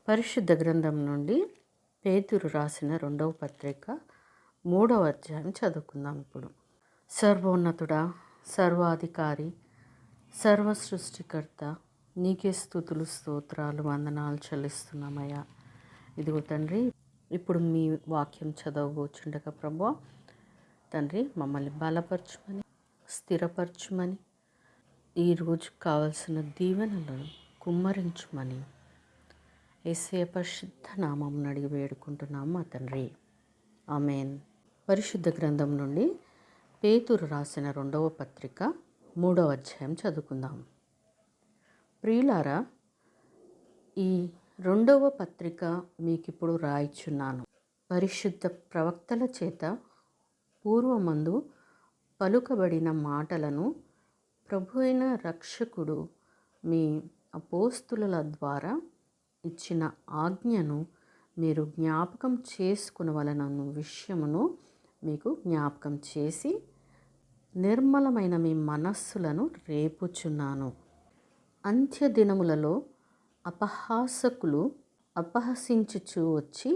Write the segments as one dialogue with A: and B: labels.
A: పరిశుద్ధ గ్రంథం నుండి పేతురు రాసిన 2వ పత్రిక 3వ అధ్యాయం చదువుకుందాం. ఇప్పుడు సర్వోన్నతుడా, సర్వాధికారి, సర్వ సృష్టికర్త, నీకే స్తుతులు, స్తోత్రాలు, వందనాలు చెల్లిస్తున్నామయ్యా. ఇదిగో తండ్రి, ఇప్పుడు మీ వాక్యం చదవబోచుండగా ప్రభువా తండ్రి, మమ్మల్ని బలపరచుమని, స్థిరపరచుమని, ఈరోజు కావలసిన దీవెనలను కుమ్మరించుమని యేసయ్య పరిశుద్ధ నామం అడిగి వేడుకుంటున్నాము మా తండ్రి, ఆమేన్. పరిశుద్ధ గ్రంథం నుండి పేతురు రాసిన 2వ పత్రిక 3వ అధ్యాయం చదువుకుందాం. ప్రియులారా, ఈ 2వ పత్రిక మీకిప్పుడు రాయిచున్నాను. పరిశుద్ధ ప్రవక్తల చేత పూర్వమందు పలుకబడిన మాటలను ప్రభు అయిన రక్షకుడు మీ అపోస్తుల ద్వారా ఇచ్చిన ఆజ్ఞను మీరు జ్ఞాపకం చేసుకునవలనన్న విషయమును మీకు జ్ఞాపకం చేసి నిర్మలమైన మీ మనస్సులను రేపుచున్నాను. అంత్య దినములలో అపహాసకులు అపహసించుచూ వచ్చి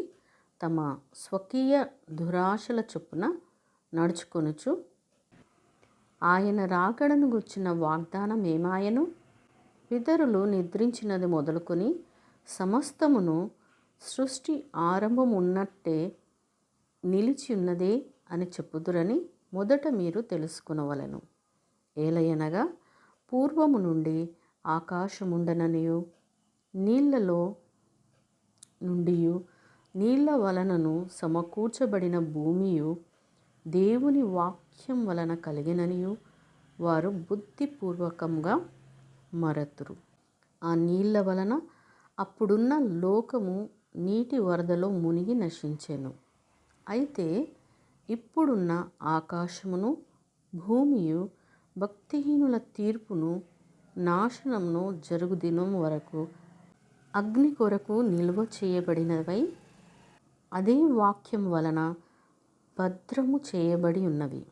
A: తమ స్వకీయ దురాశల చొప్పున నడుచుకొనుచు ఆయన రాకడను గుర్చిన వాగ్దానం ఏమాయను? పితరులు నిద్రించినది మొదలుకొని సమస్తమును సృష్టి ఆరంభం ఉన్నట్టే నిలిచి ఉన్నదే అని చెప్పుదురని మొదట మీరు తెలుసుకునవలెను. ఏలయనగా పూర్వము నుండి ఆకాశముండననియు నీళ్లలో నుండియు నీళ్ల వలనను సమకూర్చబడిన భూమియు దేవుని వాక్యం వలన కలిగిననియు వారు బుద్ధిపూర్వకంగా మరతురు. ఆ నీళ్ల వలన అప్పుడున్న లోకము నీటి వరదలో మునిగి నశించెను. అయితే ఇప్పుడున్న ఆకాశమును భూమియు భక్తిహీనుల తీర్పును నాశనమును జరుగు దినం వరకు అగ్ని కొరకు నిల్వ చేయబడినవై అదే వాక్యం వలన భద్రము చేయబడి ఉన్నవి.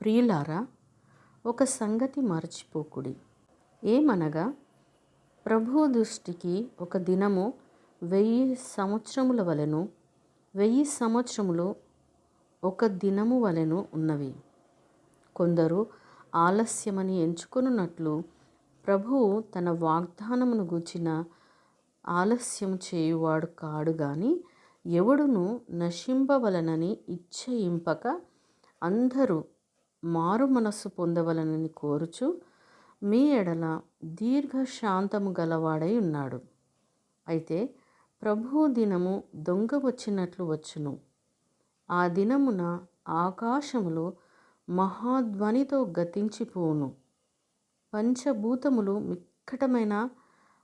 A: ప్రియులారా, ఒక సంగతి మరచిపోకుడి. ఏమనగా ప్రభు దృష్టికి ఒక దినము 1000 సంవత్సరముల వలెను, 1000 సంవత్సరములు ఒక దినము వలెను ఉన్నవి. కొందరు ఆలస్యమని ఎంచుకొనున్నట్లు ప్రభువు తన వాగ్దానమును గూర్చిన ఆలస్యం చేయువాడు కాడు గాని ఎవడును నశింపవలనని ఇచ్చయింపక అందరూ మారు మనస్సు పొందవలనని కోరుచు మీ ఎడల దీర్ఘశాంతము గలవాడై ఉన్నాడు. అయితే ప్రభు దినము దొంగ వచ్చినట్లు వచ్చును. ఆ దినమున ఆకాశములు మహాధ్వనితో గతించిపోవును, పంచభూతములు మిక్కటమైన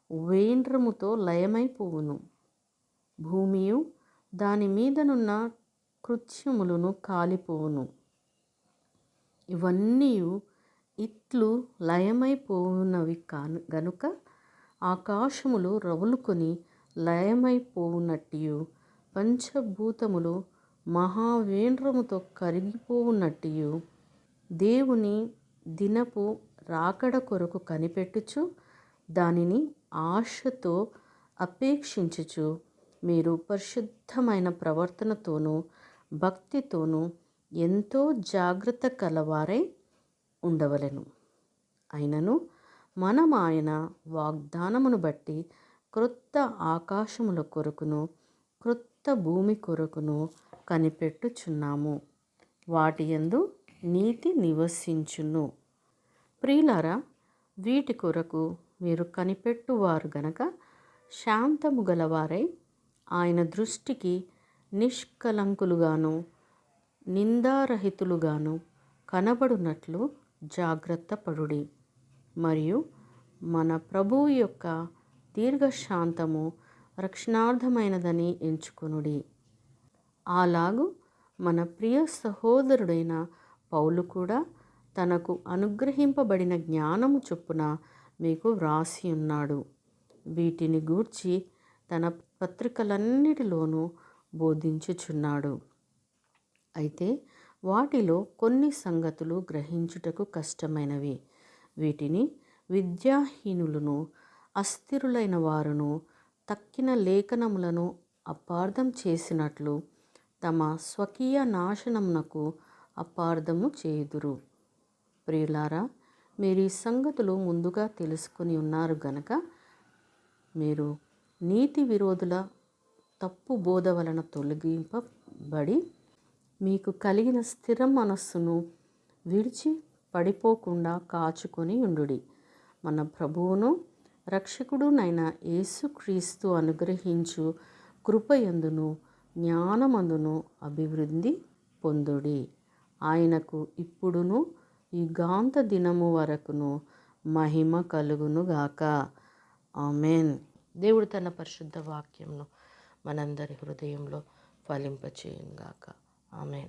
A: వేండ్రముతో లయమైపోవును, భూమియు దాని మీదనున్న కృత్యములను కాలిపోవును. ఇవన్నీ ఇట్లు లయమైపోవునవి గనుక ఆకాశములు రవులుకొని లయమైపోవునట్టియు పంచభూతములు మహావేంద్రముతో కరిగిపోవునట్టియు దేవుని దినపు రాకడ కొరకు కనిపెట్టుచు దానిని ఆశతో అపేక్షించుచు మీరు పరిశుద్ధమైన ప్రవర్తనతోనూ భక్తితోనూ ఎంతో జాగ్రత్త కలవారై ఉండవలెను. అయినను మనం ఆయన వాగ్దానమును బట్టి క్రొత్త ఆకాశముల కొరకును క్రొత్త భూమి కొరకును కనిపెట్టుచున్నాము. వాటి యందు నీతి నివసించును. ప్రియులారా, వీటి కొరకు మీరు కనిపెట్టువారు గనక శాంతము గలవారై ఆయన దృష్టికి నిష్కలంకులుగాను నిందారహితులుగాను కనబడునట్లు జాగ్రత్త పడుడి. మరియు మన ప్రభువు యొక్క దీర్ఘశాంతము రక్షణార్థమైనదని ఎంచుకొనుడి. అలాగు మన ప్రియ సహోదరుడైన పౌలు కూడా తనకు అనుగ్రహింపబడిన జ్ఞానము చొప్పున మీకు వ్రాసి ఉన్నాడు. వీటిని గూర్చి తన పత్రికలన్నిటిలోనూ బోధించుచున్నాడు. అయితే వాటిలో కొన్ని సంగతులు గ్రహించుటకు కష్టమైనవి. వీటిని విద్యాహీనులను, అస్థిరులైన వారును, తక్కిన లేఖనములను అపార్థం చేసినట్లు తమ స్వకీయ నాశనమునకు అపార్థము చేయుదురు. ప్రియులారా, మీరు ఈ సంగతులు ముందుగా తెలుసుకుని ఉన్నారు గనక మీరు నీతి విరోధుల తప్పు బోధ వలన తొలగింపబడి మీకు కలిగిన స్థిర మనస్సును విడిచి పడిపోకుండా కాచుకొని ఉండుడి. మన ప్రభువును రక్షకుడునైన యేసుక్రీస్తు అనుగ్రహించు కృపయందును జ్ఞానమందును అభివృద్ధి పొందుడి. ఆయనకు ఇప్పుడును యుగాంత దినము వరకును మహిమ కలుగునుగాక. ఆమెన్. దేవుడు తన పరిశుద్ధ వాక్యంను మనందరి హృదయంలో ఫలింపచేయునుగాక. ఆమెన్.